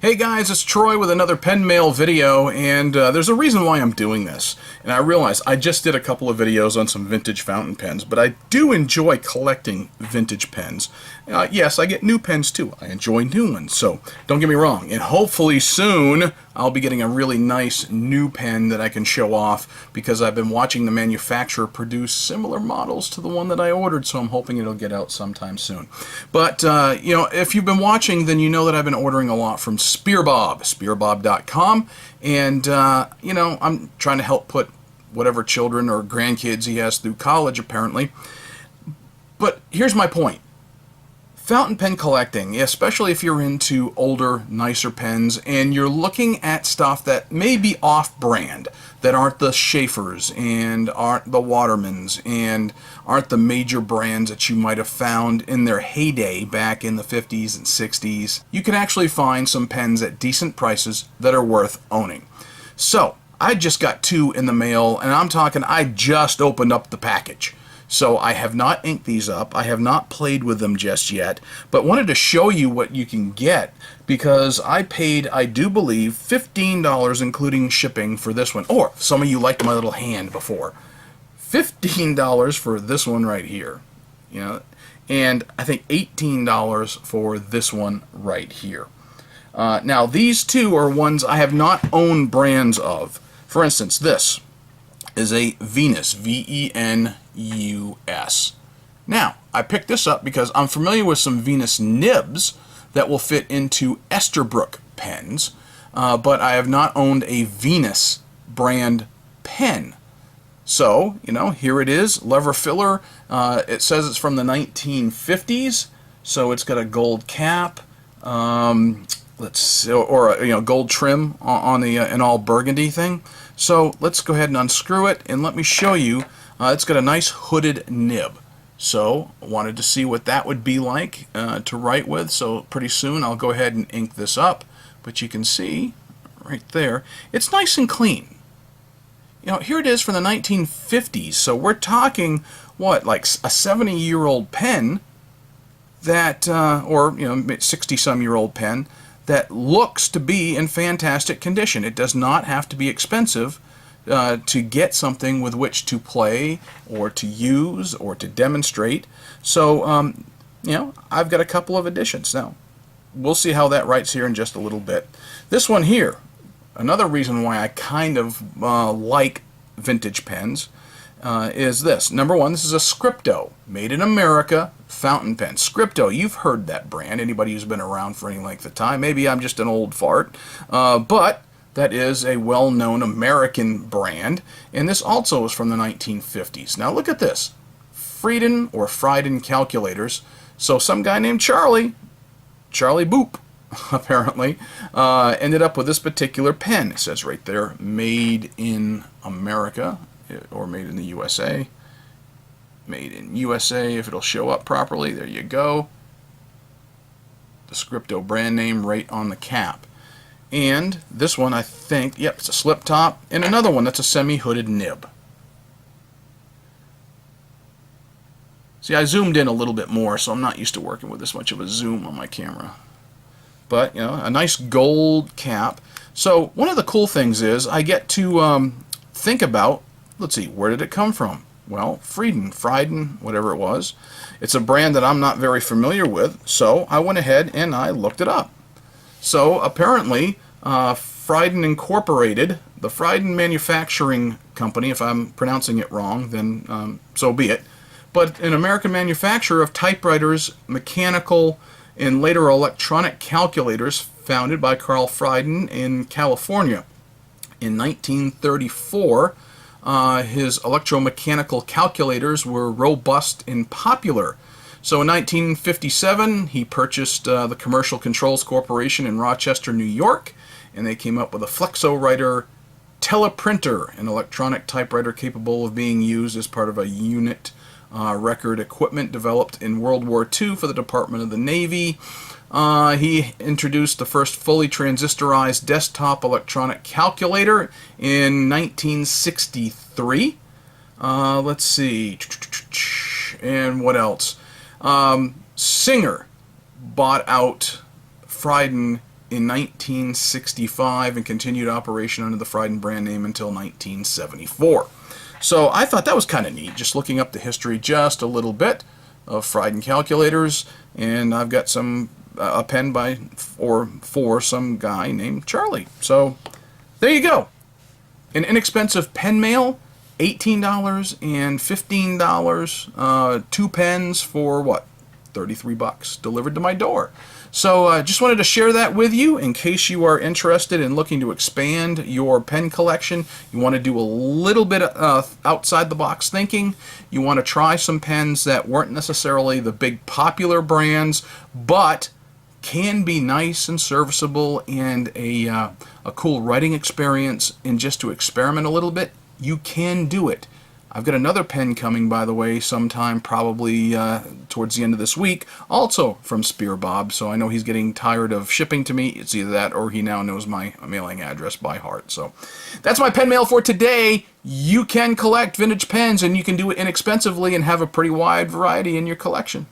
Hey guys, it's Troy with another pen mail video, and there's a reason why I'm doing this. And I realize I just did a couple of videos on some vintage fountain pens, but I do enjoy collecting vintage pens. Yes, I get new pens too. I enjoy new ones, so don't get me wrong. And hopefully soon I'll be getting a really nice new pen that I can show off, because I've been watching the manufacturer produce similar models to the one that I ordered, so I'm hoping it'll get out sometime soon. But, if you've been watching, then you know that I've been ordering a lot from spearbob.com, and I'm trying to help put whatever children or grandkids he has through college, apparently. But here's my point. Fountain pen collecting, especially if you're into older, nicer pens, and you're looking at stuff that may be off-brand, that aren't the Schaeffers, and aren't the Watermans, and aren't the major brands that you might have found in their heyday back in the 50s and 60s, you can actually find some pens at decent prices that are worth owning. So, I just got two in the mail, and I'm talking I just opened up the package. So I have not inked these up, I have not played with them just yet, but wanted to show you what you can get, because I paid, I do believe, $15 including shipping for this one. Or, some of you liked my little hand before. $15 for this one right here. And I think $18 for this one right here. Now these two are ones I have not owned brands of. For instance, this is a Venus, V-E-N-U-S. Now, I picked this up because I'm familiar with some Venus nibs that will fit into Esterbrook pens, but I have not owned a Venus brand pen. So, here it is, lever filler. It says it's from the 1950s, so it's got a gold cap, gold trim on the an all burgundy thing. So let's go ahead and unscrew it, and let me show you. It's got a nice hooded nib. So I wanted to see what that would be like to write with. So pretty soon I'll go ahead and ink this up. But you can see right there, it's nice and clean. Here it is from the 1950s. So we're talking, what, like a 70-year-old pen that, or 60-some-year-old pen that looks to be in fantastic condition. It does not have to be expensive to get something with which to play or to use or to demonstrate. So, I've got a couple of editions. Now, we'll see how that writes here in just a little bit. This one here, another reason why I kind of like vintage pens, is this. Number one, this is a Scripto, made in America, fountain pen. Scripto, you've heard that brand, anybody who's been around for any length of time. Maybe I'm just an old fart, but that is a well-known American brand, and this also is from the 1950s. Now look at this. Friden Calculators. So some guy named Charlie Boop, apparently, ended up with this particular pen. It says right there, made in America, or made in the USA. Made in USA, if it'll show up properly. There you go. The Scripto brand name right on the cap. And this one, I think, yep, it's a slip top. And another one that's a semi-hooded nib. See, I zoomed in a little bit more, so I'm not used to working with this much of a zoom on my camera. But, a nice gold cap. So, one of the cool things is I get to think about, let's see, where did it come from? Well, Friden, whatever it was. It's a brand that I'm not very familiar with, so I went ahead and I looked it up. So apparently, Friden Incorporated, the Friden Manufacturing Company, if I'm pronouncing it wrong, then so be it, but an American manufacturer of typewriters, mechanical, and later electronic calculators, founded by Carl Friden in California. In 1934, his electromechanical calculators were robust and popular. So in 1957, he purchased the Commercial Controls Corporation in Rochester, New York, and they came up with a FlexoWriter teleprinter, an electronic typewriter capable of being used as part of a unit record equipment developed in World War II for the Department of the Navy. He introduced the first fully transistorized desktop electronic calculator in 1963. Let's see. And what else? Singer bought out Friden in 1965 and continued operation under the Friden brand name until 1974. So I thought that was kind of neat, just looking up the history just a little bit of Friden Calculators, and I've got a pen for some guy named Charlie. So there you go. An inexpensive pen mail, $18 and $15, 2 pens for what? $33 delivered to my door. So just wanted to share that with you in case you are interested in looking to expand your pen collection. You want to do a little bit outside the box thinking. You want to try some pens that weren't necessarily the big popular brands, but can be nice and serviceable and a cool writing experience, and just to experiment a little bit, you can do it. I've got another pen coming, by the way, sometime probably towards the end of this week, also from Spear Bob, so I know he's getting tired of shipping to me. It's either that or he now knows my mailing address by heart. So that's my pen mail for today. You can collect vintage pens, and you can do it inexpensively and have a pretty wide variety in your collection.